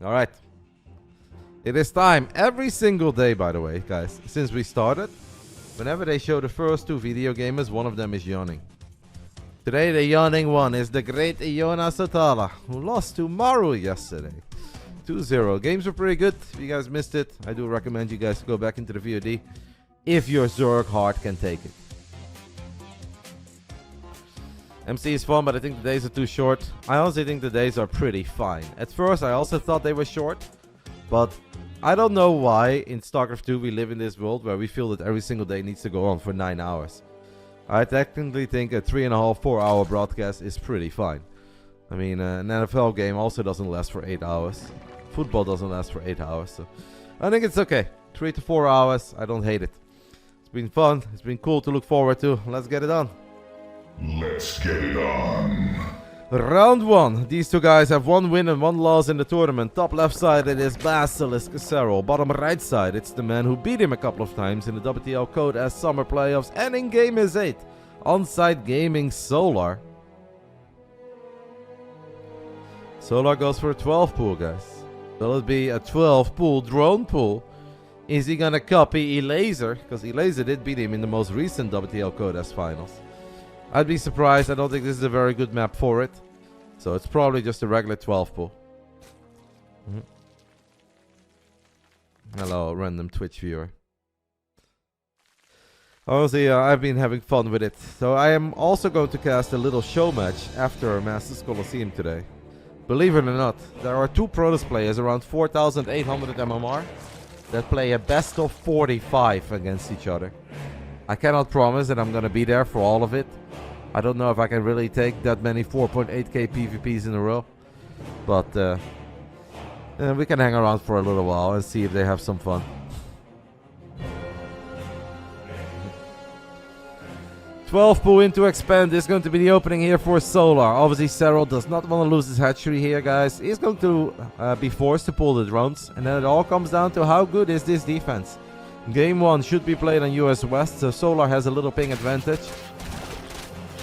Alright. It is time. Every single day, by the way, guys, since we started, whenever they show the first two video gamers, one of them is yawning. Today, the yawning one is the great Iona Sotala, who lost to Maru yesterday. 2-0. Games were pretty good. If you guys missed it, I do recommend you guys to go back into the VOD if your Zerg heart can take it. MC is fun, but I think the days are too short. I honestly think the days are pretty fine. At first, I also thought they were short, but I don't know why in StarCraft 2 we live in this world where we feel that every single day needs to go on for 9 hours. I technically think a 3.5, 4 hour broadcast is pretty fine. I mean, an NFL game also doesn't last for 8 hours. Football doesn't last for 8 hours, so I think it's okay. 3 to 4 hours, I don't hate it. It's been fun, it's been cool to look forward to. Let's get it on. Let's get it on. Round 1. These two guys have 1 win and 1 loss in the tournament. Top left side it is BASILISK Serral. Bottom right side it's the man who beat him a couple of times in the WTL Code as summer playoffs. And in game is 8. Onsyde Gaming Solar. Solar goes for a 12 pool, guys. Will it be a 12 pool drone pool? Is he gonna copy Elaser? Because Elaser did beat him in the most recent WTL Code as finals. I'd be surprised. I don't think this is a very good map for it. So it's probably just a regular 12 pool. Hello, random Twitch viewer. Honestly, I've been having fun with it. So I am also going to cast a little show match after Masters Coliseum today. Believe it or not, there are 2 Protoss players around 4,800 MMR that play a best of 45 against each other. I cannot promise that I'm going to be there for all of it. I don't know if I can really take that many 4.8k PvPs in a row. But we can hang around for a little while and see if they have some fun. 12 pool into expand is going to be the opening here for Solar. Obviously Serral does not want to lose his hatchery here, guys. He's going to be forced to pull the drones. And then it all comes down to how good is this defense. Game 1 should be played on US West, so Solar has a little ping advantage.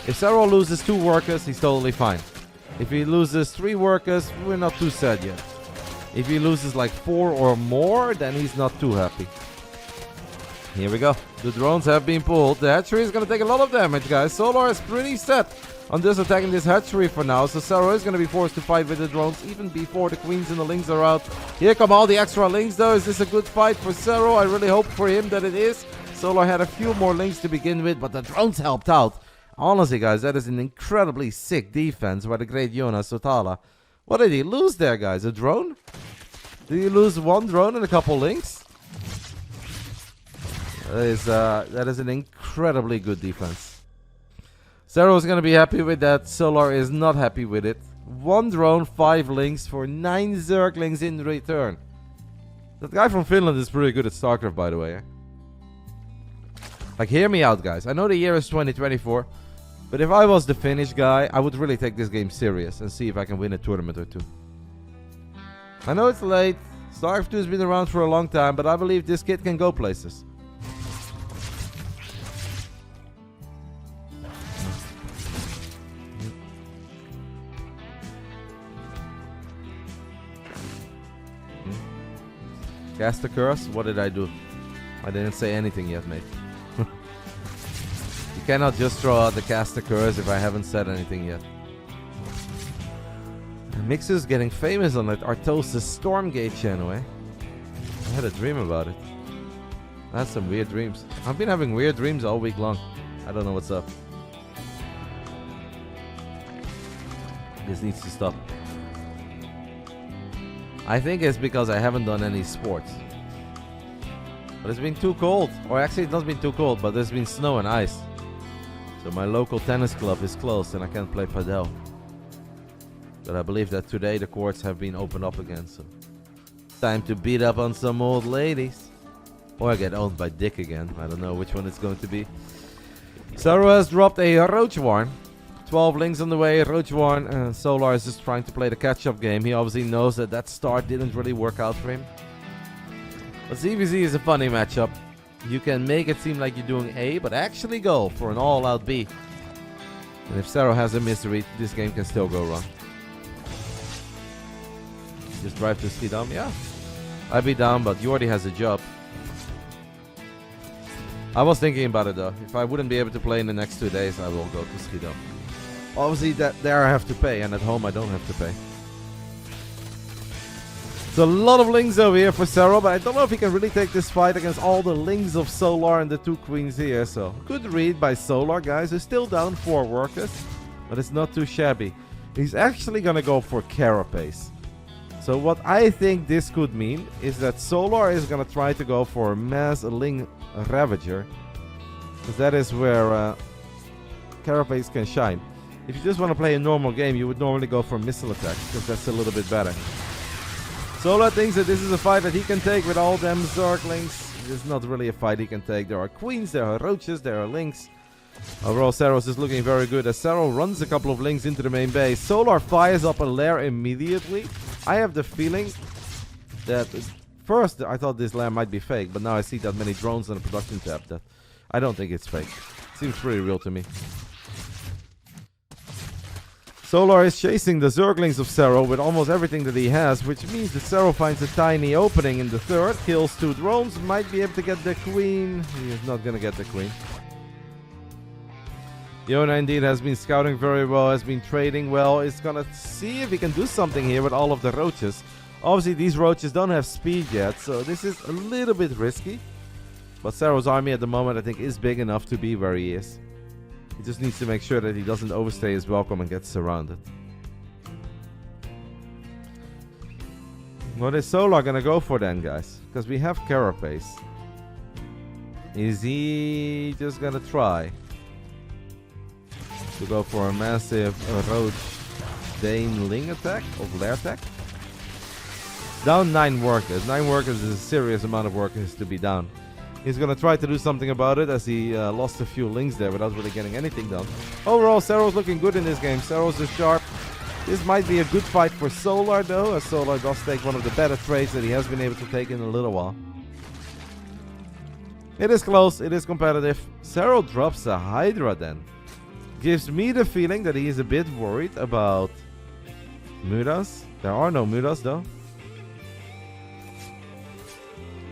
If Serral loses 2 workers, he's totally fine. If he loses 3 workers, we're not too sad yet. If he loses like 4 or more, then he's not too happy. Here we go. The drones have been pulled. The hatchery is going to take a lot of damage, guys. Solar is pretty set on just attacking this hatchery for now, so Serral is going to be forced to fight with the drones even before the queens and the lings are out. Here come all the extra lings, though. Is this a good fight for Serral? I really hope for him that it is. Solar had a few more lings to begin with, but the drones helped out. Honestly, guys, that is an incredibly sick defense by the great Iona Sotala. What did he lose there, guys? A drone? Did he lose 1 drone and a couple links? That is an incredibly good defense. Serral is going to be happy with that. Solar is not happy with it. 1 drone, 5 links for 9 Zerglings in return. That guy from Finland is pretty good at StarCraft, by the way. Eh? Like, hear me out, guys. I know the year is 2024. But if I was the Finnish guy, I would really take this game serious and see if I can win a tournament or 2. I know it's late. StarCraft 2 has been around for a long time, but I believe this kid can go places. Cast the curse? What did I do? I didn't say anything yet, mate. You cannot just throw out the cast the curse if I haven't said anything yet. Mixer's getting famous on that Artosis Stormgate channel, eh? I had a dream about it. I had some weird dreams. I've been having weird dreams all week long. I don't know what's up. This needs to stop. I think it's because I haven't done any sports. But it's been too cold. Or actually, it's not been too cold, but there's been snow and ice. So my local tennis club is closed and I can't play padel. But I believe that today the courts have been opened up again. So time to beat up on some old ladies. Or I get owned by Dick again. I don't know which one it's going to be. Serral has dropped a Roach Warren. 12 links on the way. Roach Warren. Solar is just trying to play the catch-up game. He obviously knows that that start didn't really work out for him. But ZVZ is a funny matchup. You can make it seem like you're doing A, but actually go for an all-out B. And if Serral has a misread, this game can still go wrong. Just drive to Schiedam? Yeah. I'd be down, but you already has a job. I was thinking about it though. If I wouldn't be able to play in the next 2 days, I will go to Schiedam. Obviously, there I have to pay, and at home I don't have to pay. It's a lot of lings over here for Serral, but I don't know if he can really take this fight against all the lings of Solar and the 2 queens here. So, good read by Solar, guys. He's still down 4 workers, but it's not too shabby. He's actually going to go for Carapace. So what I think this could mean is that Solar is going to try to go for Mass Ling Ravager, because that is where Carapace can shine. If you just want to play a normal game, you would normally go for Missile Attack, because that's a little bit better. Solar thinks that this is a fight that he can take with all them Zerglings. It's not really a fight he can take. There are Queens, there are Roaches, there are Lynx. Overall, Serral is looking very good as Serral runs a couple of Lynx into the main base. Solar fires up a lair immediately. I have the feeling that first I thought this lair might be fake, but now I see that many drones on the production tab that I don't think it's fake. Seems pretty real to me. Solar is chasing the Zerglings of Serral with almost everything that he has, which means that Serral finds a tiny opening in the third, kills 2 drones, might be able to get the queen. He is not gonna get the queen. Yona indeed has been scouting very well, has been trading well. Is gonna see if he can do something here with all of the roaches. Obviously these roaches don't have speed yet, so this is a little bit risky. But Serral's army at the moment I think is big enough to be where he is. He just needs to make sure that he doesn't overstay his welcome and get surrounded. What is Solar gonna go for then, guys? Because we have Carapace. Is he just gonna try to go for a massive Roach Dane Ling attack of Lair attack? Down 9 workers. 9 workers is a serious amount of workers to be down. He's going to try to do something about it as he lost a few Lings there without really getting anything done. Overall, Serral's looking good in this game. Serral's is sharp. This might be a good fight for Solar though, as Solar does take one of the better trades that he has been able to take in a little while. It is close. It is competitive. Serral drops a Hydra then. Gives me the feeling that he is a bit worried about Mutas. There are no Mutas though.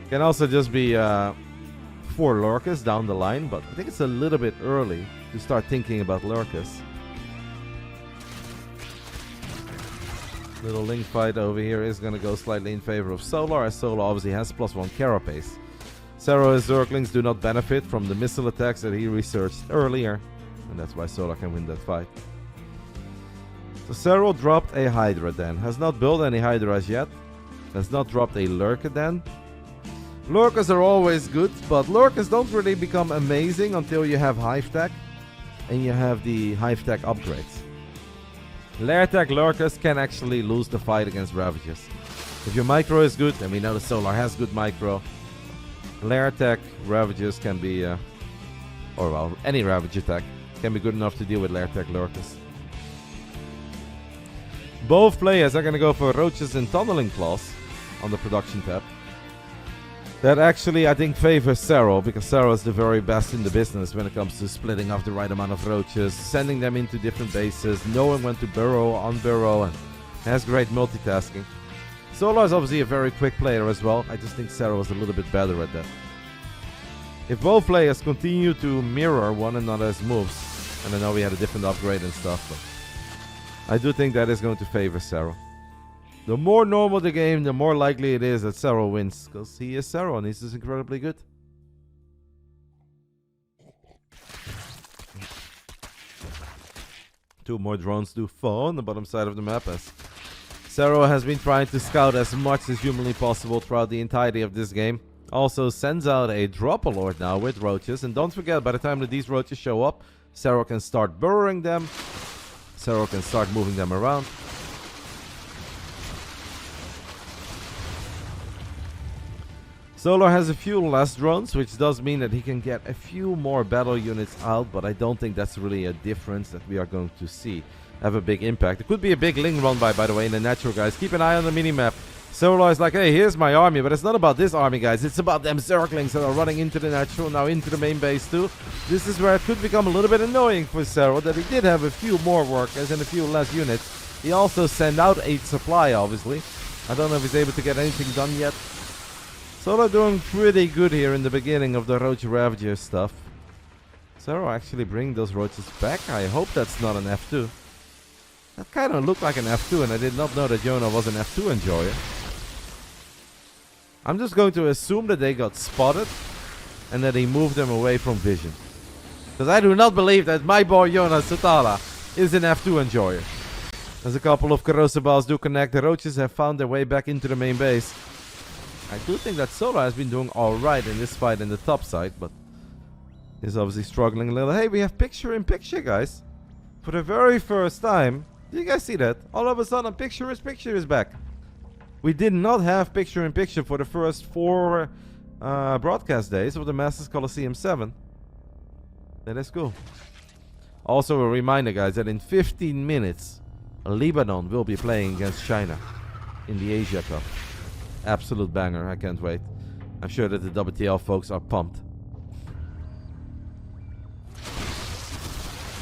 Can also just be 4 Lurkers down the line, but I think it's a little bit early to start thinking about Lurkers. Little Link fight over here is going to go slightly in favor of Solar, as Solar obviously has +1 Carapace. Serral's Zerglings do not benefit from the missile attacks that he researched earlier, and that's why Solar can win that fight. So Serral dropped a Hydra then. Has not built any Hydras yet. Has not dropped a Lurker then. Lurkers are always good, but Lurkers don't really become amazing until you have Hive Tech and you have the Hive Tech upgrades. Lair Tech Lurkers can actually lose the fight against Ravagers. If your micro is good, and we know the Solar has good micro, Lair Tech Ravagers can be, or well, any Ravager tech can be good enough to deal with Lair Tech Lurkers. Both players are going to go for Roaches and Tunneling Claws on the production tab. That actually, I think, favors Serral, because Serral is the very best in the business when it comes to splitting off the right amount of roaches, sending them into different bases, knowing when to burrow, unburrow, and has great multitasking. Solar is obviously a very quick player as well. I just think Serral is a little bit better at that. If both players continue to mirror one another's moves, and I know we had a different upgrade and stuff, but I do think that is going to favor Serral. The more normal the game, the more likely it is that Serral wins, because he is Serral and he's just incredibly good. Two more drones do fall on the bottom side of the map, as Serral has been trying to scout as much as humanly possible throughout the entirety of this game. Also sends out a drop alert now with roaches, and don't forget, by the time that these roaches show up, Serral can start burrowing them. Serral can start moving them around. Solar has a few less drones, which does mean that he can get a few more battle units out, but I don't think that's really a difference that we are going to see have a big impact. It could be a big Ling run by the way, in the natural, guys. Keep an eye on the minimap. Solar is like, hey, here's my army, but it's not about this army, guys. It's about them Zerglings that are running into the natural, now into the main base too. This is where it could become a little bit annoying for Serral, that he did have a few more workers and a few less units. He also sent out 8 supply, obviously. I don't know if he's able to get anything done yet. Solar doing pretty good here in the beginning of the Roach Ravager stuff. Serral actually bring those roaches back. I hope that's not an F2. That kind of looked like an F2, and I did not know that Yona was an F2 enjoyer. I'm just going to assume that they got spotted and that he moved them away from vision. Because I do not believe that my boy Yona Satala is an F2 enjoyer. As a couple of corrosive balls do connect, the roaches have found their way back into the main base. I do think that Solar has been doing alright in this fight in the top side, but he's obviously struggling a little. Hey, we have picture-in-picture, guys. For the very first time. Do you guys see that? All of a sudden, picture is back. We did not have picture-in-picture for the first 4 broadcast days of the Masters Coliseum 7. That is cool. Also a reminder, guys, that in 15 minutes, Lebanon will be playing against China in the Asia Cup. Absolute banger. I can't wait. I'm sure that the WTL folks are pumped.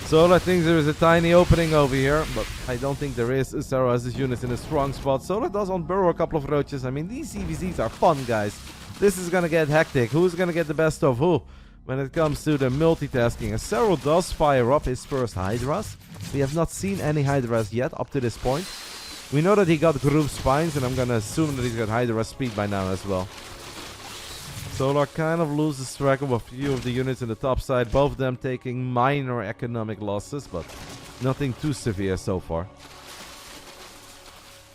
Solar thinks there is a tiny opening over here, but I don't think there is. Serral has his units in a strong spot. Solar does unburrow a couple of roaches. I mean, these CVZs are fun, guys. This is gonna get hectic. Who's gonna get the best of who when it comes to the multitasking? As Serral does fire up his first Hydras. We have not seen any Hydras yet up to this point. We know that he got group spines, and I'm gonna assume that he's got Hydra speed by now as well. Solar kind of loses track of a few of the units in the top side, both of them taking minor economic losses, but nothing too severe so far.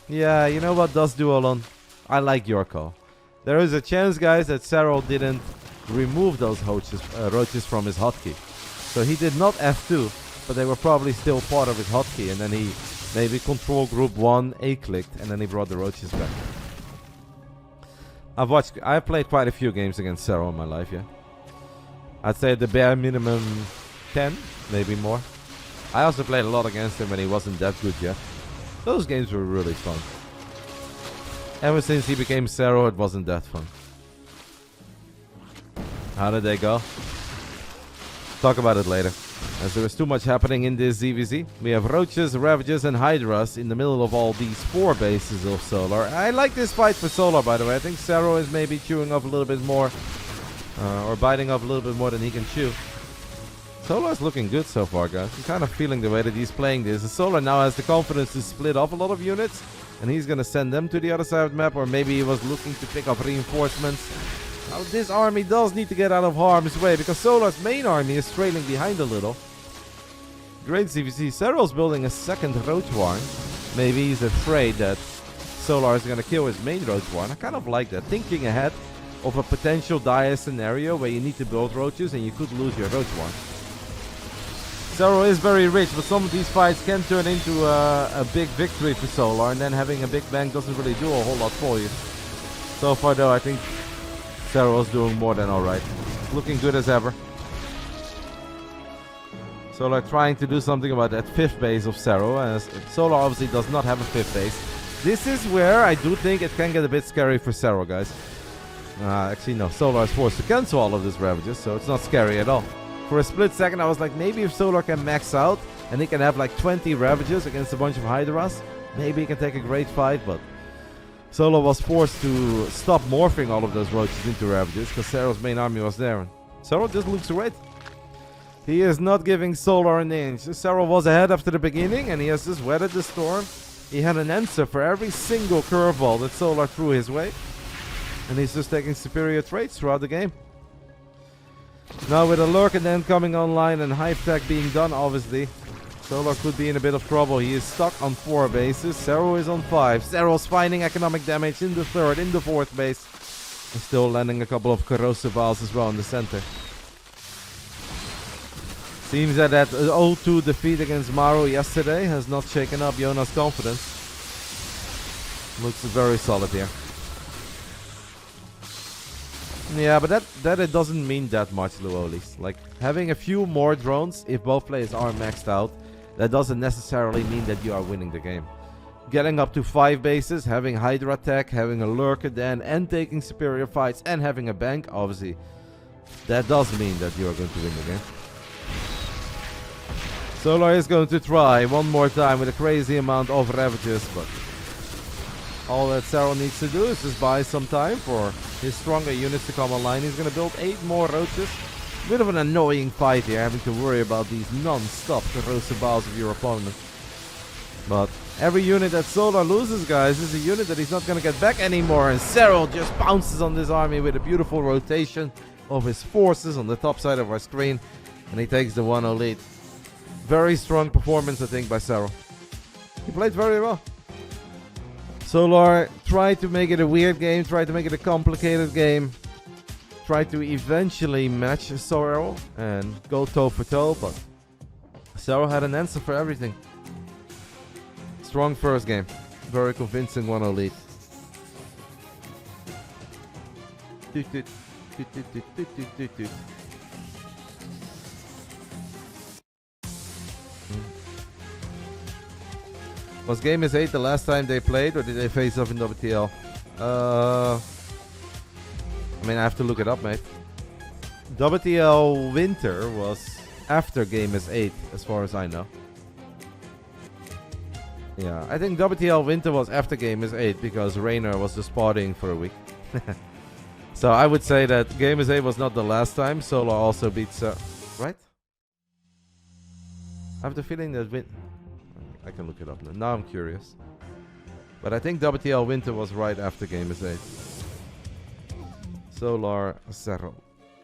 Yeah, you know what, Dustduolon? I like your call. There is a chance, guys, that Serral didn't remove those roaches from his hotkey. So he did not F2, but they were probably still part of his hotkey, and then he maybe control group 1 A-clicked, and then he brought the roaches back. I've played quite a few games against Serral in my life, yeah. I'd say the bare minimum 10, maybe more. I also played a lot against him when he wasn't that good yet. Those games were really fun. Ever since he became Serral, it wasn't that fun. How did they go? Talk about it later. As there is too much happening in this ZVZ. We have Roaches, Ravagers, and Hydras in the middle of all these 4 bases of Solar. I like this fight for Solar, by the way. I think Serral is maybe chewing off a little bit more. Or biting off a little bit more than he can chew. Solar is looking good so far, guys. I'm kind of feeling the way that he's playing this. Solar now has the confidence to split off a lot of units. And he's going to send them to the other side of the map. Or maybe he was looking to pick up reinforcements. Now, this army does need to get out of harm's way, because Solar's main army is trailing behind a little. Great CVC. Serral's building a second Roach Warren. Maybe he's afraid that Solar is going to kill his main Roach Warren. I kind of like that. Thinking ahead of a potential dire scenario where you need to build roaches and you could lose your Roach Warren. Serral is very rich, but some of these fights can turn into a big victory for Solar, and then having a big bank doesn't really do a whole lot for you. So far, though, I think Serral's doing more than alright. Looking good as ever. Solar trying to do something about that 5th base of Serral, as Solar obviously does not have a 5th base. This is where I do think it can get a bit scary for Serral, guys. Actually, no. Solar is forced to cancel all of these Ravages, so it's not scary at all. For a split second, I was like, maybe if Solar can max out, and he can have like 20 Ravages against a bunch of Hydras, maybe he can take a great fight, but Solar was forced to stop morphing all of those roaches into Ravages, because Serral's main army was there. Serral just looks great. He is not giving Solar an inch. Serral was ahead after the beginning, and he has just weathered the storm. He had an answer for every single curveball that Solar threw his way. And he's just taking superior traits throughout the game. Now with a Lurker then coming online and Hive Tech being done, obviously, Solar could be in a bit of trouble. He is stuck on 4 bases. Serral is on 5. Serral's finding economic damage in the 3rd, in the 4th base. And still landing a couple of corrosive vials as well in the center. Seems that 0-2 defeat against Maru yesterday has not shaken up Yona's confidence. Looks very solid here. Yeah, but that it doesn't mean that much, Luolis. Like, having a few more drones, if both players are maxed out, that doesn't necessarily mean that you are winning the game. Getting up to 5 bases, having Hydra Tech, having a Lurker Den, and taking superior fights, and having a bank, obviously, that does mean that you are going to win the game. Solar is going to try one more time with a crazy amount of Ravages, but All that Serral needs to do is just buy some time for his stronger units to come online. He's going to build 8 more roaches. Bit of an annoying fight here, having to worry about these non-stop corrosive balls of your opponent. But every unit that Solar loses, guys, is a unit that he's not going to get back anymore. And Serral just bounces on this army with a beautiful rotation of his forces on the top side of our screen. And he takes the 1-0 lead. Very strong performance, I think, by Serral. He played very well. Solar tried to make it a weird game, tried to make it a complicated game. Tried to eventually match Serral and go toe for toe, but Serral had an answer for everything. Strong first game. Very convincing 1-0 lead. Was Game is 8 the last time they played, or did they face off in WTL? I mean, I have to look it up, mate. WTL Winter was after Game is 8, as far as I know. Yeah, I think WTL Winter was after Game is 8 because Reynor was just partying for a week. So I would say that Game is 8 was not the last time. Solar also beats... right? I have the feeling that... I can look it up now. Now I'm curious. But I think WTL Winter was right after Game is 8. Solar, Serral.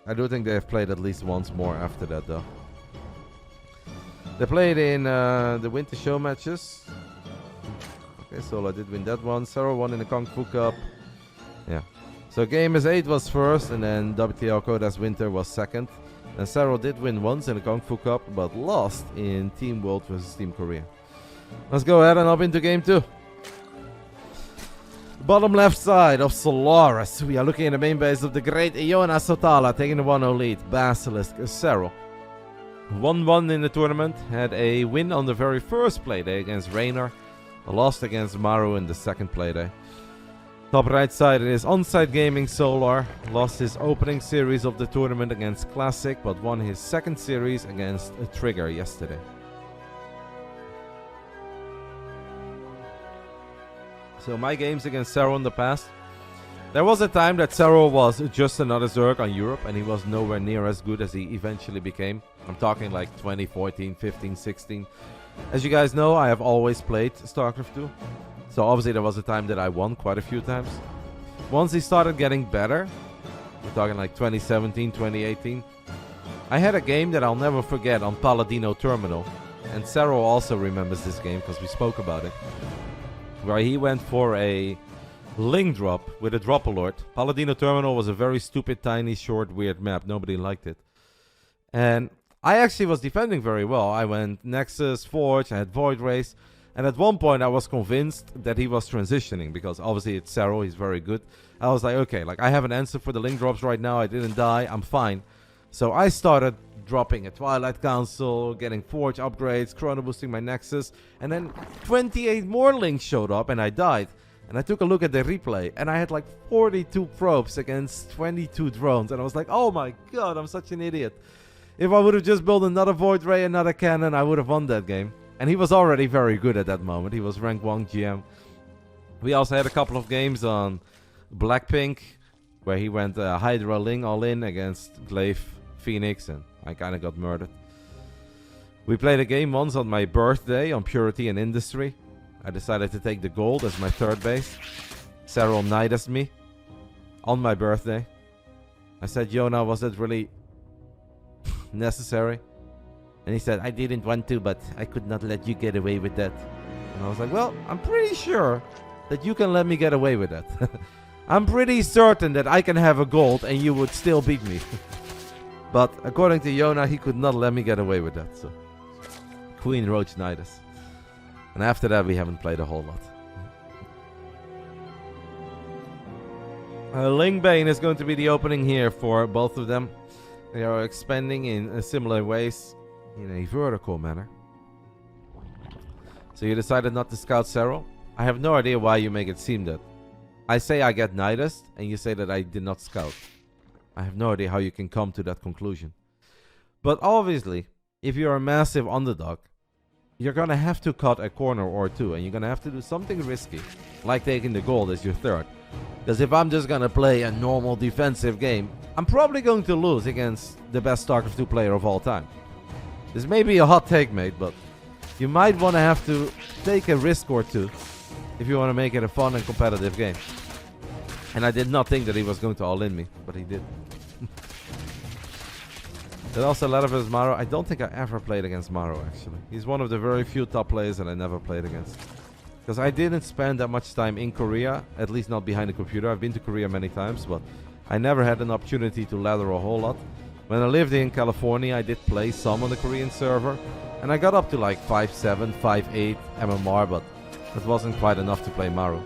I do think they have played at least once more after that, though. They played in the Winter Show matches. Okay, Solar did win that one. Serral won in the Kung Fu Cup. Yeah. So Game is 8 was first, and then WTL Koda's Winter was second. And Serral did win once in the Kung Fu Cup, but lost in Team World versus Team Korea. Let's go ahead and hop into Game 2. Bottom left side of Solaris. We are looking at the main base of the great Iona Sotala, taking the 1-0 lead. Basilisk, Serral. 1-1 in the tournament. Had a win on the very first playday against Reynor. Lost against Maru in the second playday. Top right side it is Onsyde Gaming Solar. Lost his opening series of the tournament against Classic, but won his second series against Trigger yesterday. So my games against Serral in the past. There was a time that Serral was just another Zerg on Europe, and he was nowhere near as good as he eventually became. I'm talking like 2014, 15, 16. As you guys know, I have always played StarCraft 2. So obviously there was a time that I won quite a few times. Once he started getting better, we're talking like 2017, 2018. I had a game that I'll never forget on Paladino Terminal. And Serral also remembers this game because we spoke about it. Where he went for a link drop with a drop alert. Paladino Terminal was a very stupid, tiny, short, weird map. Nobody liked it. And I actually was defending very well. I went Nexus, Forge, I had Void Race. And at one point I was convinced that he was transitioning. Because obviously it's Serral, he's very good. I was like, okay, like I have an answer for the link drops right now. I didn't die, I'm fine. So I started dropping a Twilight Council, getting Forge upgrades, chrono boosting my Nexus, and then 28 more links showed up and I died. And I took a look at the replay and I had like 42 probes against 22 drones, and I was like, oh my god, I'm such an idiot. If I would have just built another Void Ray, another cannon, I would have won that game. And he was already very good at that moment. He was rank 1 GM. We also had a couple of games on Blackpink where he went Hydra Ling all in against Glaive Phoenix, and I kind of got murdered. We played a game once on my birthday on Purity and Industry. I decided to take the gold as my third base. Serral knighted me on my birthday. I said, Yona, was that really necessary? And he said, I didn't want to, but I could not let you get away with that. And I was like, well, I'm pretty sure that you can let me get away with that. I'm pretty certain that I can have a gold and you would still beat me. But according to Yona, he could not let me get away with that. So Queen Roach Nidus. And after that, we haven't played a whole lot. Lingbane is going to be the opening here for both of them. They are expanding in similar ways in a vertical manner. So you decided not to scout Serral? I have no idea why you make it seem that. I say I get Nidus, and you say that I did not scout. I have no idea how you can come to that conclusion. But obviously, if you're a massive underdog, you're gonna have to cut a corner or two, and you're gonna have to do something risky, like taking the gold as your third. Because if I'm just gonna play a normal defensive game, I'm probably going to lose against the best StarCraft 2 player of all time. This may be a hot take, mate, but you might want to have to take a risk or two if you want to make it a fun and competitive game. And I did not think that he was going to all-in me, but he did. There's also a lot of his Maro. I don't think I ever played against Maro, actually. He's one of the very few top players that I never played against. Because I didn't spend that much time in Korea, at least not behind the computer. I've been to Korea many times, but I never had an opportunity to ladder a whole lot. When I lived in California, I did play some on the Korean server, and I got up to like 5.7, 5.8 MMR, but that wasn't quite enough to play Maru.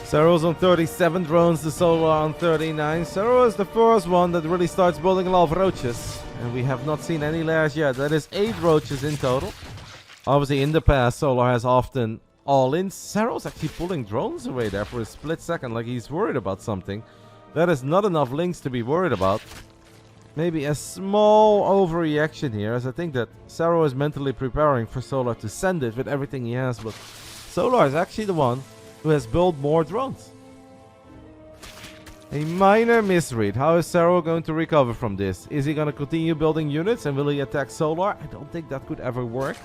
Serral's on 37 drones, the Solar on 39. Serral is the first one that really starts building a lot of roaches. And we have not seen any layers yet. That is 8 roaches in total. Obviously, in the past, Solar has often all-in. Serral's actually pulling drones away there for a split second, like he's worried about something. That is not enough links to be worried about. Maybe a small overreaction here, as I think that Serral is mentally preparing for Solar to send it with everything he has. But Solar is actually the one who has built more drones. A minor misread. How is Serral going to recover from this? Is he going to continue building units and will he attack Solar? I don't think that could ever work.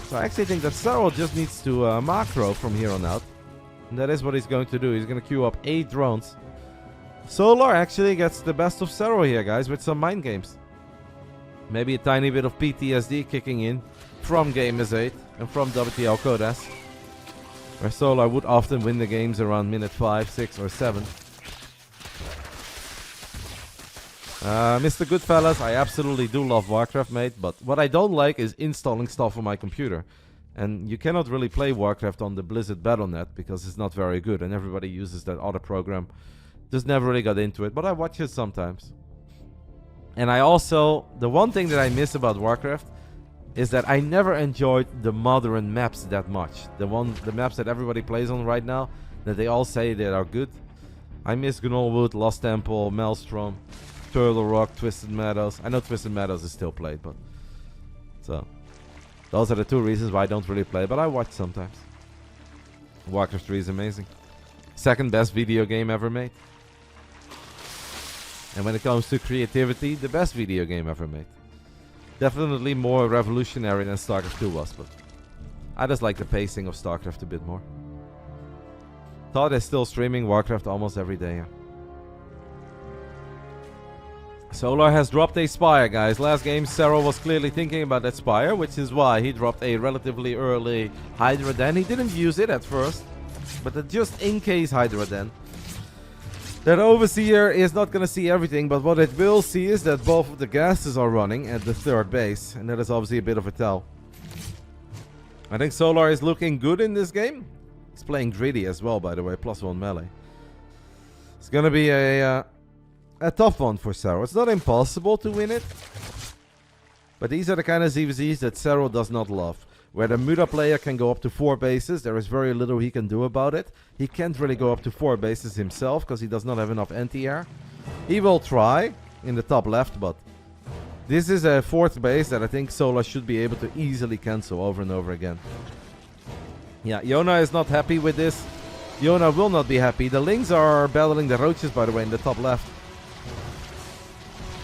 So I actually think that Serral just needs to macro from here on out. And that is what he's going to do. He's going to queue up 8 drones. Solar actually gets the best of Serral here, guys, with some mind games. Maybe a tiny bit of PTSD kicking in from Game as 8 and from WTL Codas, where Solar would often win the games around minute 5, 6, or 7. Mr. Goodfellas, I absolutely do love Warcraft, mate, but what I don't like is installing stuff on my computer. And you cannot really play Warcraft on the Blizzard Battle.net because it's not very good, and everybody uses that other program. Just never really got into it, but I watch it sometimes. And I also, the one thing that I miss about Warcraft is that I never enjoyed the modern maps that much. The maps that everybody plays on right now, that they all say they are good. I miss Gnollwood, Lost Temple, Maelstrom, Turtle Rock, Twisted Meadows. I know Twisted Meadows is still played, but so those are the 2 reasons why I don't really play, but I watch sometimes. Warcraft 3 is amazing. Second best video game ever made. And when it comes to creativity, the best video game ever made. Definitely more revolutionary than StarCraft 2 was, but I just like the pacing of StarCraft a bit more. Todd is still streaming Warcraft almost every day. Yeah. Solar has dropped a Spire, guys. Last game, Serral was clearly thinking about that Spire, which is why he dropped a relatively early Hydra Den. He didn't use it at first, but just in case Hydra Den. That Overseer is not going to see everything, but what it will see is that both of the gases are running at the 3rd base, and that is obviously a bit of a tell. I think Solar is looking good in this game. He's playing greedy as well, by the way, +1 melee. It's going to be a tough one for Serral. It's not impossible to win it, but these are the kind of ZVZs that Serral does not love. Where the Muda player can go up to 4 bases, there is very little he can do about it. He can't really go up to 4 bases himself because he does not have enough anti-air. He will try in the top left, but this is a 4th base that I think Solar should be able to easily cancel over and over again. Yeah, Yona is not happy with this. Yona will not be happy. The Lings are battling the Roaches, by the way, in the top left.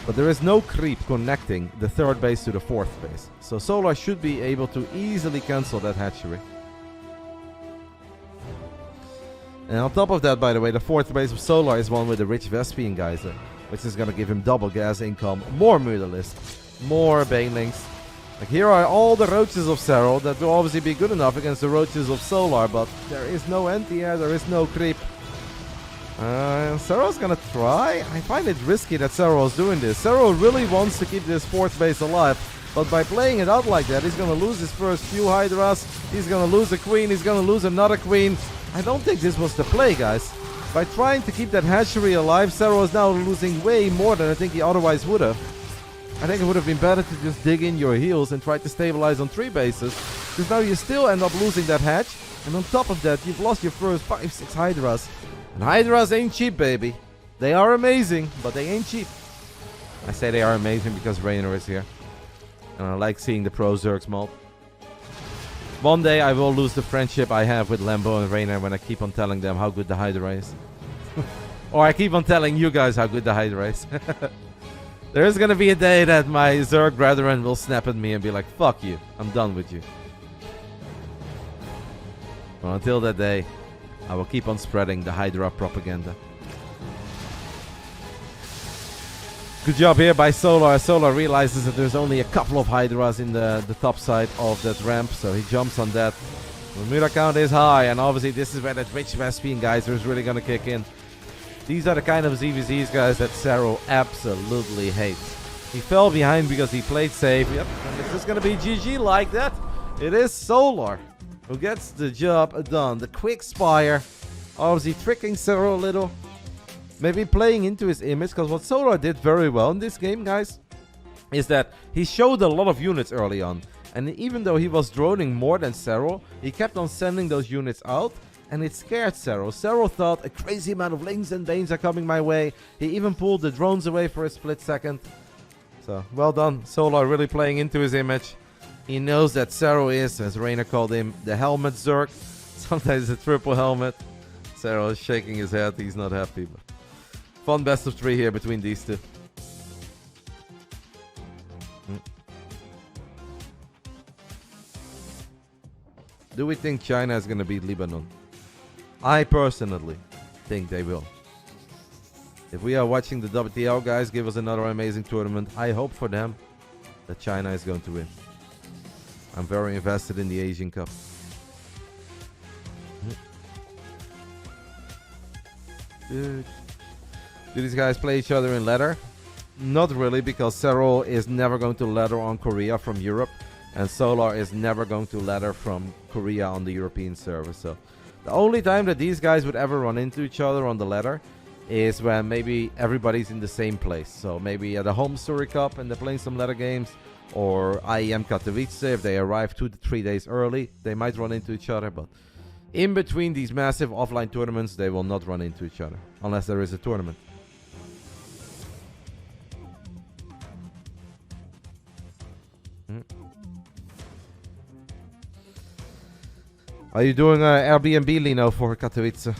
But there is no creep connecting the 3rd base to the 4th base. So Solar should be able to easily cancel that hatchery. And on top of that, by the way, the 4th base of Solar is one with the rich Vespian Geyser, which is going to give him double gas income, more Mutalisk, more Banelings. Like, here are all the Roaches of Serral that will obviously be good enough against the Roaches of Solar, but there is no anti-air, there is no creep. Serral's gonna try. I find it risky that Serral is doing this. Serral really wants to keep this 4th base alive, but by playing it out like that, he's gonna lose his first few Hydras. He's gonna lose a Queen. He's gonna lose another Queen. I don't think this was the play, guys. By trying to keep that hatchery alive, Serral is now losing way more than I think he otherwise would have. I think it would have been better to just dig in your heels and try to stabilize on 3 bases, because now you still end up losing that hatch, and on top of that, you've lost your first 5, 6 Hydras. And Hydras ain't cheap, baby. They are amazing, but they ain't cheap. I say they are amazing because Reynor is here. And I like seeing the pro Zergs mold. One day I will lose the friendship I have with Lambo and Reynor when I keep on telling them how good the Hydra is. Or I keep on telling you guys how good the Hydra is. There is gonna be a day that my Zerg brethren will snap at me and be like, fuck you, I'm done with you. Well, until that day, I will keep on spreading the Hydra propaganda. Good job here by Solar. Solar realizes that there's only a couple of Hydras in the top side of that ramp, so he jumps on that. The Muda count is high, and obviously this is where that rich Vespene geyser is really gonna kick in. These are the kind of ZVZs, guys, that Serral absolutely hates. He fell behind because he played safe. Yep, and it's just gonna be GG like that. It is Solar who gets the job done. The quick spire, obviously tricking Serral a little. Maybe playing into his image, because what Solar did very well in this game, guys, is that he showed a lot of units early on. And even though he was droning more than Serral, he kept on sending those units out, and it scared Serral. Serral thought a crazy amount of Lings and Banes are coming my way. He even pulled the drones away for a split second. So, well done. Solar really playing into his image. He knows that Serral is, as Reynor called him, the helmet Zerg. Sometimes a triple helmet. Serral is shaking his head. He's not happy, but fun best of 3 here between these two. Do we think China is going to beat Lebanon? I personally think they will. If we are watching the WTL, guys, give us another amazing tournament. I hope for them that China is going to win. I'm very invested in the Asian Cup. Do these guys play each other in ladder? Not really, because Serral is never going to ladder on Korea from Europe, and Solar is never going to ladder from Korea on the European server. So the only time that these guys would ever run into each other on the ladder is when maybe everybody's in the same place. So maybe at a home story cup and they're playing some ladder games, or IEM Katowice, if they arrive 2 to 3 days early, they might run into each other. But in between these massive offline tournaments, they will not run into each other unless there is a tournament. Are you doing Airbnb, Lino, for Katowice?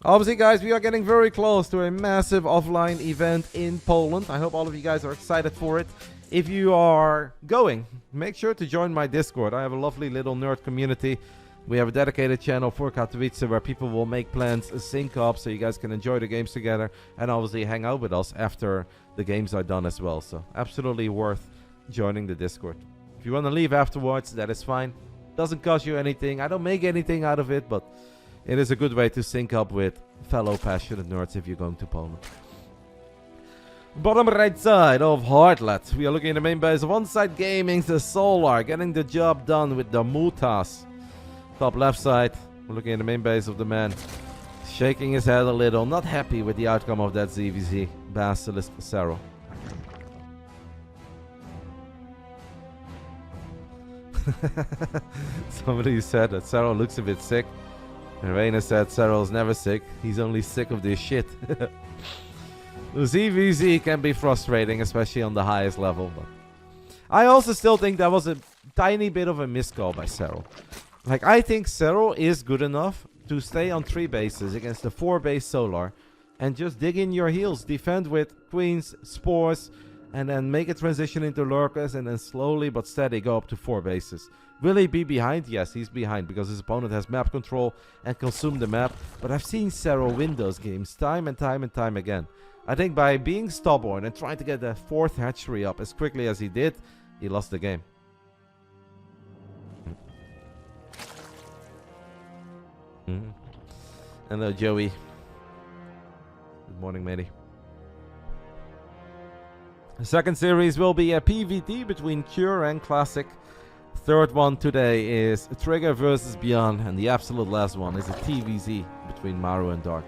Obviously, guys, we are getting very close to a massive offline event in Poland. I hope all of you guys are excited for it. If you are going, make sure to join my Discord. I have a lovely little nerd community. We have a dedicated channel for Katowice where people will make plans, sync up, so you guys can enjoy the games together and obviously hang out with us after the games are done as well. So absolutely worth joining the Discord. If you want to leave afterwards, that is fine. Doesn't cost you anything. I don't make anything out of it, but it is a good way to sync up with fellow passionate nerds if you're going to Poland. Bottom right side of Heartlet. We are looking at the main base of Onsyde Gaming. The Solar getting the job done with the Mutas. Top left side, we're looking at the main base of the man. Shaking his head a little. Not happy with the outcome of that ZVZ. Basilisk Serral. Somebody said that Serral looks a bit sick. And Reynor said Serral's never sick. He's only sick of this shit. The ZVZ can be frustrating, especially on the highest level. But I also still think that was a tiny bit of a miscall by Serral. Like, I think Serral is good enough to stay on 3 bases against the 4 base Solar and just dig in your heels. Defend with Queens, Spores, and then make a transition into Lurkers, and then slowly but steady go up to 4 bases. Will he be behind? Yes, he's behind because his opponent has map control and consume the map. But I've seen Serral win those games time and time again. I think by being stubborn and trying to get the 4th hatchery up as quickly as he did, he lost the game. Hello, Joey. Good morning, matey. The second series will be a PvT between Cure and Classic. Third one today is Trigger versus Beyond, and the absolute last one is a TVZ between Maru and Dark.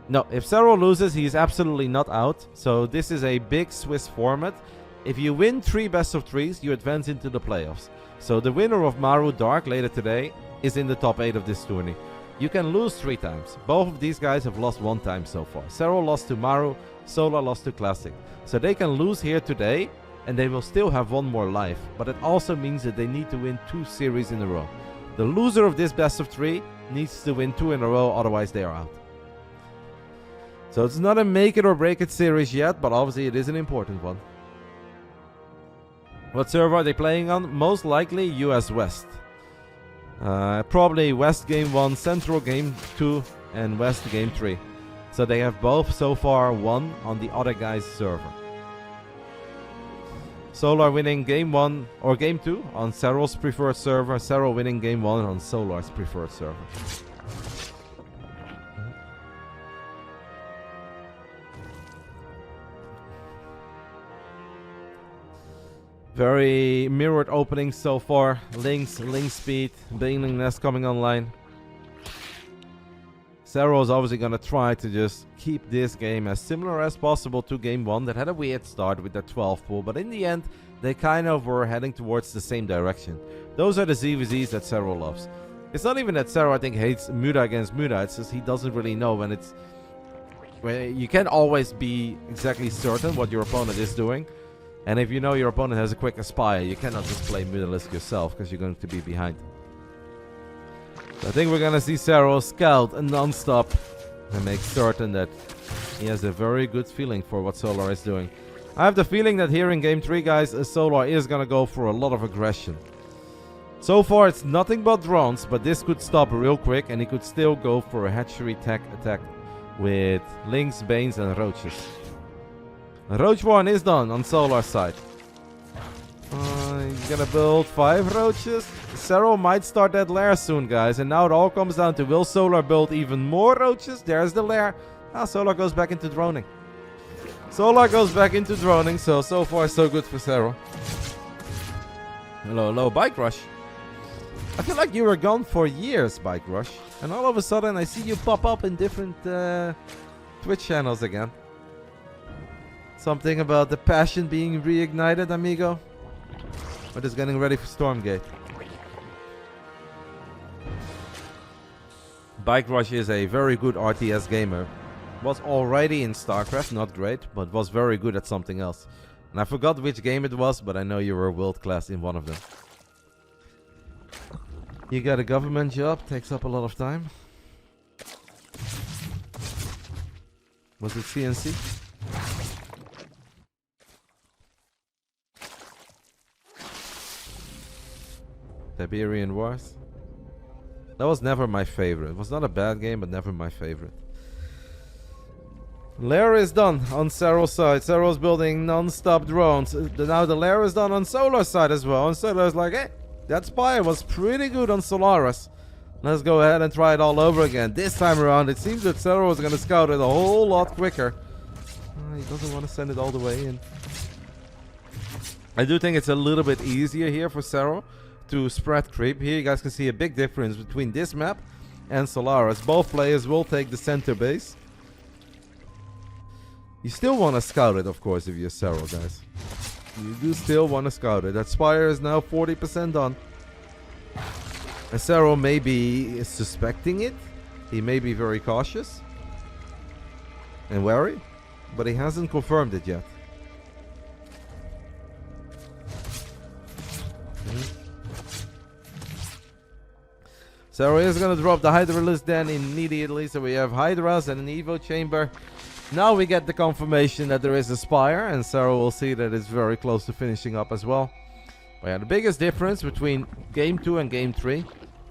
No, if Serral loses, he is absolutely not out. So this is a big Swiss format. If you win 3 best of 3s, you advance into the playoffs. So the winner of Maru Dark later today is in the top 8 of this tourney. you can lose 3 times. Both of these guys have lost 1 time so far. Serral lost to Maru, Solar lost to Classic. So they can lose here today, and they will still have 1 more life. But it also means that they need to win 2 series in a row. The loser of this best of 3 needs to win 2 in a row, otherwise they are out. So it's not a make it or break it series yet, but obviously it is an important one. What server are they playing on? Most likely US West. Probably West Game 1, Central Game 2, and West Game 3. So they have both so far won on the other guy's server. Solar winning Game 1 or Game 2 on Serral's preferred server. Serral winning Game 1 on Solar's preferred server. Very mirrored openings so far. Lynx, Link Speed, Baneling Nest coming online. Serral is obviously going to try to just keep this game as similar as possible to Game 1 that had a weird start with their 12 pool, but in the end, they kind of were heading towards the same direction. Those are the ZVZs that Serral loves. It's not even that Serral, I think, hates Muda against Muda, it's just he doesn't really know when it's... You can't always be exactly certain what your opponent is doing. And if you know your opponent has a quick Aspire, you cannot just play BASILISK yourself because you're going to be behind. So I think we're going to see Serral scout a non-stop and make certain that he has a very good feeling for what Solar is doing. I have the feeling that here in Game 3, guys, Solar is going to go for a lot of aggression. So far, it's nothing but drones, but this could stop real quick and he could still go for a hatchery tech attack with Lynx, Banes, and Roaches. Roach 1 is done on Solar's side. He's gonna build 5 Roaches. Serral might start that lair soon, guys. And now it all comes down to, will Solar build even more Roaches? There's the lair. Now Solar goes back into droning. Solar goes back into droning, so far so good for Serral. Hello, Bike Rush. I feel like you were gone for years, Bike Rush. And all of a sudden I see you pop up in different Twitch channels again. Something about the passion being reignited, amigo? Or just getting ready for Stormgate? Bike Rush is a very good RTS gamer. Was already in StarCraft, not great, but was very good at something else. And I forgot which game it was, but I know you were world class in one of them. You got a government job, takes up a lot of time. Was it CNC? Siberian Wars. That was never my favorite. It was not a bad game, but never my favorite. Lair is done on Serral's side. Serral's building non-stop drones. Now the lair is done on Solar's side as well. And Solar's like, hey, that Spire was pretty good on Solaris. Let's go ahead and try it all over again. This time around, it seems that Serral was going to scout it a whole lot quicker. He doesn't want to send it all the way in. I do think it's a little bit easier here for Serral to spread creep. Here you guys can see a big difference between this map and Solaris. Both players will take the center base. You still want to scout it, of course, if you're Serral, guys. You do still want to scout it. That Spire is now 40% done. And Serral may be suspecting it. He may be very cautious and wary, but he hasn't confirmed it yet. Serral is going to drop the Hydralisk then immediately. So we have Hydras and an Evo Chamber. Now we get the confirmation that there is a Spire, and Serral will see that it's very close to finishing up as well. But yeah, the biggest difference between Game 2 and Game 3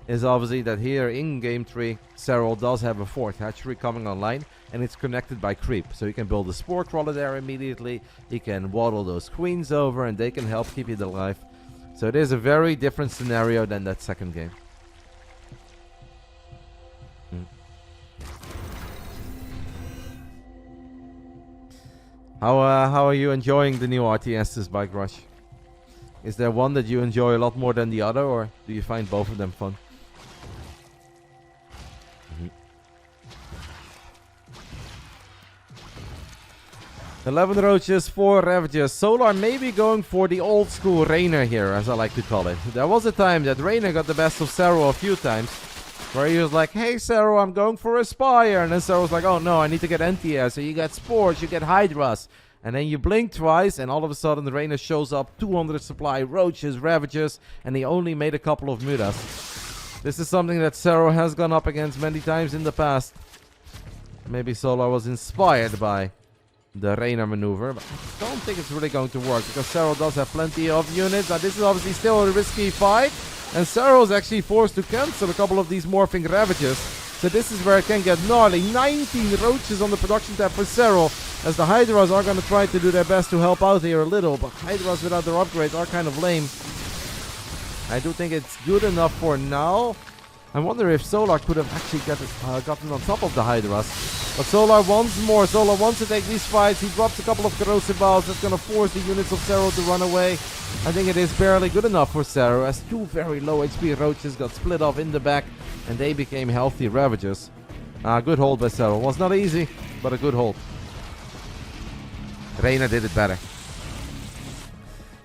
is obviously that here in Game 3, Serral does have a 4th hatchery coming online, and it's connected by creep. So you can build a Spore Crawler there immediately, you can waddle those queens over, and they can help keep it alive. So it is a very different scenario than that second game. How are you enjoying the new RTS's, Bike Rush? Is there one that you enjoy a lot more than the other, or do you find both of them fun? 11 Roaches, 4 Ravagers. Solar may be going for the old school Reynor here, as I like to call it. There was a time that Reynor got the best of Serral a few times, Where he was like, hey Serral, I'm going for a Spire. And then Serral was like, oh no, I need to get anti-air. So you get Spores, you get Hydras. And then you blink twice, and all of a sudden the Reynor shows up, 200 supply, Roaches, Ravagers, and he only made a couple of Mutas. This is something that Serral has gone up against many times in the past. Maybe Solar was inspired by the Reynor maneuver, but I don't think it's really going to work, because Serral does have plenty of units. Now this is obviously still a risky fight, and Serral is actually forced to cancel a couple of these morphing Ravagers. So this is where it can get gnarly. 19 Roaches on the production tab for Serral, as the Hydras are going to try to do their best to help out here a little, but Hydras without their upgrades are kind of lame. I do think it's good enough for now. I wonder if Solar could have actually gotten on top of the Hydras. But Solar wants more. Solar wants to take these fights. He drops a couple of corrosive balls. That's going to force the units of Serral to run away. I think it is barely good enough for Serral, as two very low HP Roaches got split off in the back, and they became healthy Ravagers. Good hold by Serral. Was not easy, but a good hold. Reynor did it better.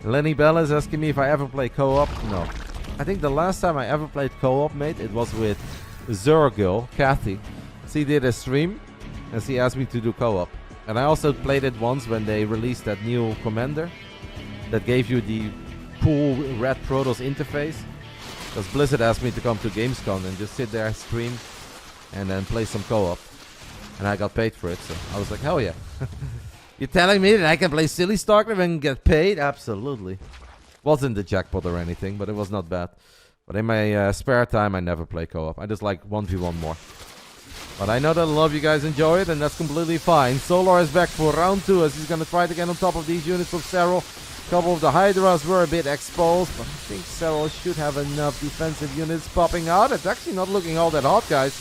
Lenny Bell is asking me if I ever play co-op. No. I think the last time I ever played co-op, mate, it was with Zergirl, Kathy. She did a stream, and she asked me to do co-op. And I also played it once when they released that new commander that gave you the cool Red Protoss interface. Because Blizzard asked me to come to Gamescom and just sit there, stream, and then play some co-op. And I got paid for it, so I was like, hell yeah. You're telling me that I can play silly StarCraft and get paid? Absolutely. Wasn't the jackpot or anything, but it was not bad. But in my spare time, I never play co-op. I just like 1v1 more. But I know that a lot of you guys enjoy it, and that's completely fine. Solar is back for round 2, as he's going to try to get on top of these units of Serral. A couple of the Hydras were a bit exposed, but I think Serral should have enough defensive units popping out. It's actually not looking all that hot, guys.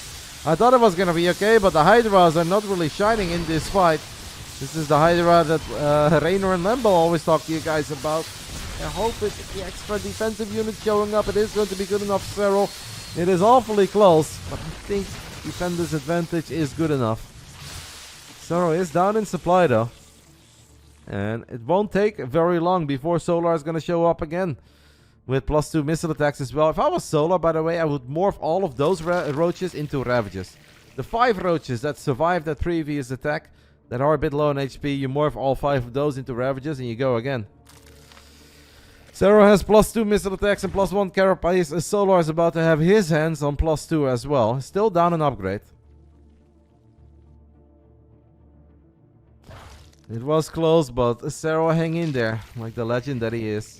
I thought it was going to be okay, but the Hydras are not really shining in this fight. This is the Hydra that Reynor and Lambo always talk to you guys about. I hope it's the extra defensive unit showing up. It is going to be good enough for Serral. It is awfully close, but I think defender's advantage is good enough. Serral is down in supply though. And it won't take very long before Solar is going to show up again. With +2 missile attacks as well. If I was Solar, by the way, I would morph all of those Roaches into Ravagers. The 5 Roaches that survived that previous attack, that are a bit low on HP, you morph all 5 of those into Ravagers and you go again. Serral has +2 missile attacks and +1 carapace, and Solar is about to have his hands on +2 as well. Still down an upgrade. It was close, but Serral hang in there, like the legend that he is.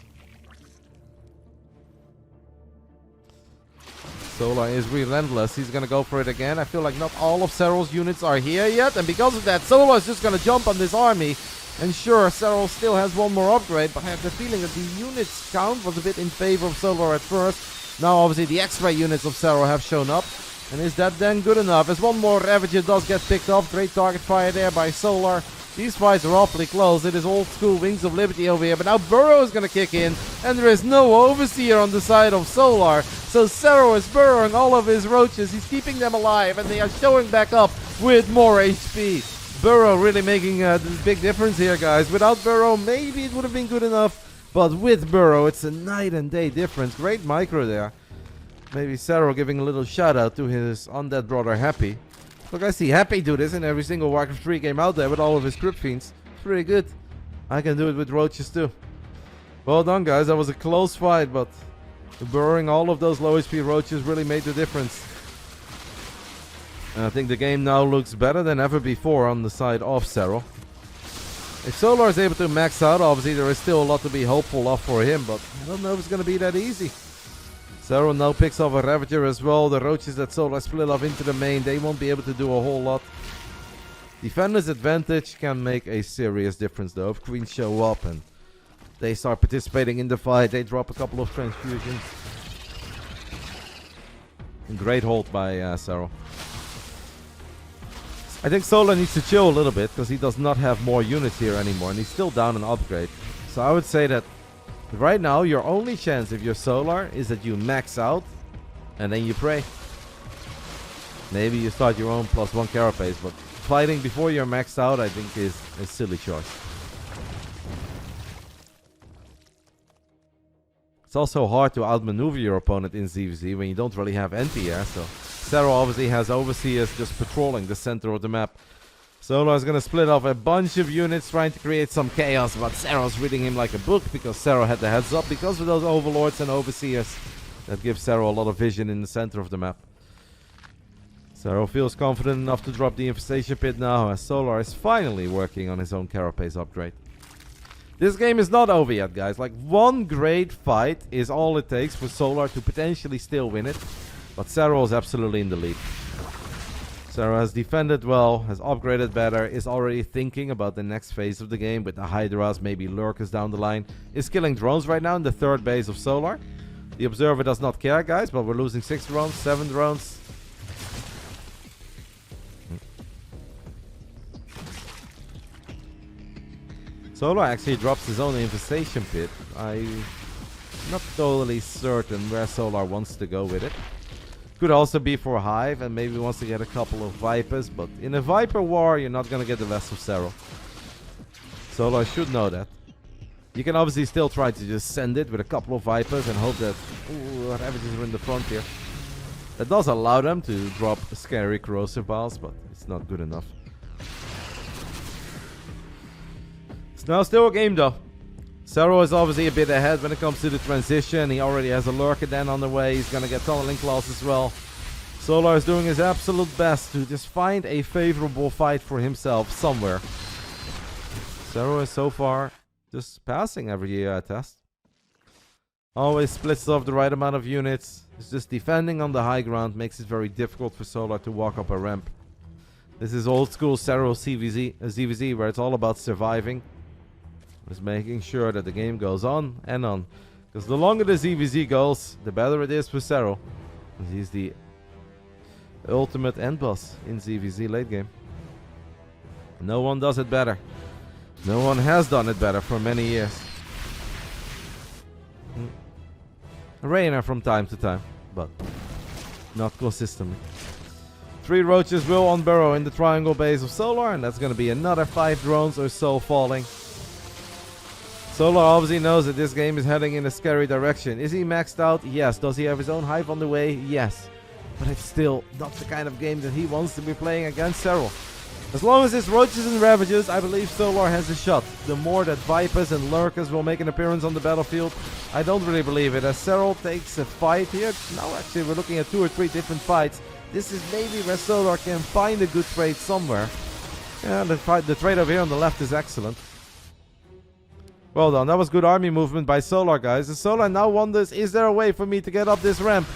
Solar is relentless. He's going to go for it again. I feel like not all of Serral's units are here yet, and because of that, Solar is just going to jump on this army. And sure, Serral still has one more upgrade, but I have the feeling that the units count was a bit in favor of Solar at first. Now, obviously, the X-ray units of Serral have shown up. And is that then good enough? As one more Ravager does get picked off. Great target fire there by Solar. These fights are awfully close. It is old school Wings of Liberty over here. But now Burrow is going to kick in. And there is no Overseer on the side of Solar. So Serral is burrowing all of his Roaches. He's keeping them alive. And they are showing back up with more HP. Burrow really making a big difference here, guys. Without Burrow, maybe it would have been good enough. But with Burrow, it's a night and day difference. Great micro there. Maybe Serral giving a little shout out to his undead brother Happy. Look, I see Happy do this in every single Warcraft 3 game out there with all of his Crypt Fiends. It's pretty good. I can do it with Roaches too. Well done, guys. That was a close fight, but burrowing all of those low HP Roaches really made the difference. And I think the game now looks better than ever before on the side of Serral. If Solar is able to max out, obviously there is still a lot to be hopeful of for him, but I don't know if it's going to be that easy. Serral now picks off a Ravager as well. The Roaches that Solar split off into the main, they won't be able to do a whole lot. Defender's advantage can make a serious difference though. If Queens show up and they start participating in the fight, they drop a couple of transfusions. Great hold by Serral. I think Solar needs to chill a little bit because he does not have more units here anymore and he's still down an upgrade. So I would say that right now your only chance if you're Solar is that you max out and then you pray. Maybe you start your own +1 carapace, but fighting before you're maxed out I think is a silly choice. It's also hard to outmaneuver your opponent in ZvZ when you don't really have anti-air, so Serral obviously has Overseers just patrolling the center of the map. Solar is going to split off a bunch of units trying to create some chaos, but Serral's reading him like a book because Serral had the heads up because of those Overlords and Overseers that give Serral a lot of vision in the center of the map. Serral feels confident enough to drop the Infestation Pit now as Solar is finally working on his own Carapace upgrade. This game is not over yet, guys. Like, one great fight is all it takes for Solar to potentially still win it. But Serral is absolutely in the lead. Serral has defended well, has upgraded better, is already thinking about the next phase of the game with the Hydras, maybe Lurkers down the line. Is killing drones right now in the third base of Solar. The Observer does not care, guys, but we're losing 6 drones, 7 drones. Solar actually drops his own Infestation Pit. I'm not totally certain where Solar wants to go with it. Could also be for Hive and maybe wants to get a couple of Vipers, but in a Viper war you're not gonna get the best of Serral. Solar should know that. You can obviously still try to just send it with a couple of Vipers and hope that Ravages are in the front here. That does allow them to drop scary corrosive balls, but it's not good enough. It's now still a game though. Serral is obviously a bit ahead when it comes to the transition. He already has a Lurker Den on the way. He's gonna get Tunneling Claws as well. Solar is doing his absolute best to just find a favorable fight for himself somewhere. Serral is so far just passing every test. Always splits off the right amount of units. It's just defending on the high ground makes it very difficult for Solar to walk up a ramp. This is old school Serral ZVZ where it's all about surviving. Just making sure that the game goes on and on. Because the longer the ZVZ goes, the better it is for Serral. He's the ultimate end boss in ZVZ late game. No one does it better. No one has done it better for many years. Reynor from time to time, but not consistently. 3 roaches will unburrow in the triangle base of Solar, and that's going to be another 5 drones or so falling. Solar obviously knows that this game is heading in a scary direction. Is he maxed out? Yes. Does he have his own Hive on the way? Yes. But it's still not the kind of game that he wants to be playing against Serral. As long as it's Roaches and Ravages, I believe Solar has a shot. The more that Vipers and Lurkers will make an appearance on the battlefield, I don't really believe it. As Serral takes a fight here, now actually we're looking at 2 or 3 different fights. This is maybe where Solar can find a good trade somewhere. Yeah, the trade over here on the left is excellent. Well done. That was good army movement by Solar, guys. And Solar now wonders, is there a way for me to get up this ramp?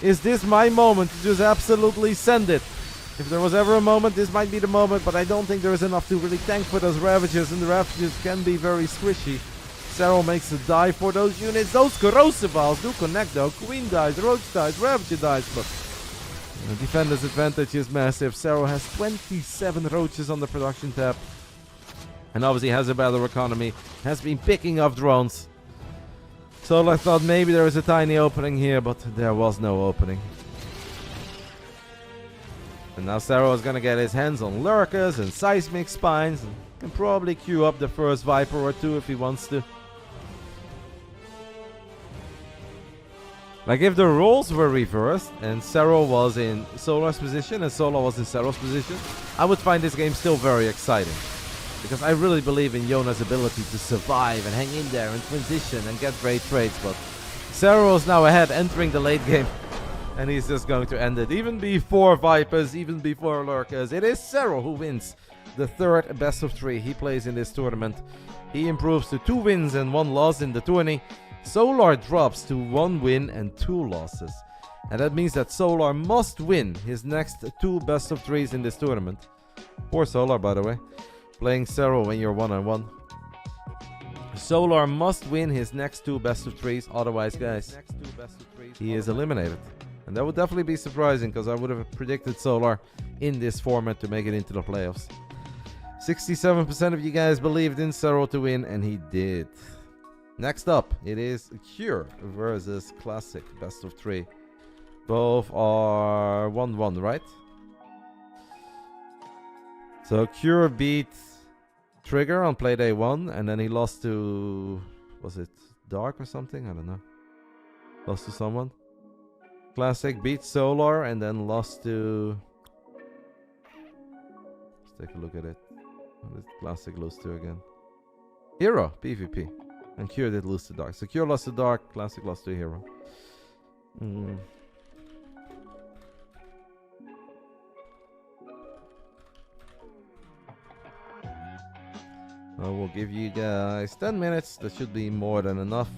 Is this my moment to just absolutely send it? If there was ever a moment, this might be the moment, but I don't think there is enough to really tank for those Ravages, and the Ravages can be very squishy. Serral makes a dive for those units. Those corrosive balls do connect though. Queen dies, Roach dies, Ravager dies, but the defender's advantage is massive. Serral has 27 Roaches on the production tab. And obviously has a better economy. Has been picking up drones. Solar thought maybe there was a tiny opening here, but there was no opening. And now Serral is going to get his hands on Lurkers and Seismic Spines. And can probably queue up the first Viper or 2 if he wants to. Like if the roles were reversed and Serral was in Solar's position and Solar was in Serral's position, I would find this game still very exciting. Because I really believe in Yona's ability to survive and hang in there and transition and get great trades. But Serral is now ahead entering the late game. And he's just going to end it. Even before Vipers, even before Lurkers. It is Serral who wins the 3rd best of 3 he plays in this tournament. He improves to 2 wins and 1 loss in the tourney. Solar drops to 1 win and 2 losses. And that means that Solar must win his next 2 best of 3s in this tournament. Poor Solar, by the way. Playing Serral when you're 1-on-1. Solar must win his next 2 best of 3s, otherwise, guys, he is eliminated. And that would definitely be surprising because I would have predicted Solar in this format to make it into the playoffs. 67% of you guys believed in Serral to win, and he did. Next up, it is Cure versus Classic best of 3. Both are 1-1, right? So Cure beat Trigger on play day 1, and then he lost to, was it Dark or something? I don't know. Lost to someone. Classic beat Solar and then lost to... Let's take a look at it. What did Classic lose to again? Hero, PvP. And Cure did lose to Dark. So Cure lost to Dark, Classic lost to Hero. I will give you guys 10 minutes. That should be more than enough.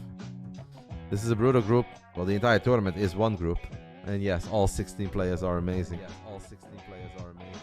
This is a brutal group. Well, the entire tournament is one group. And yes, all 16 players are amazing. Yes, all 16 players are amazing.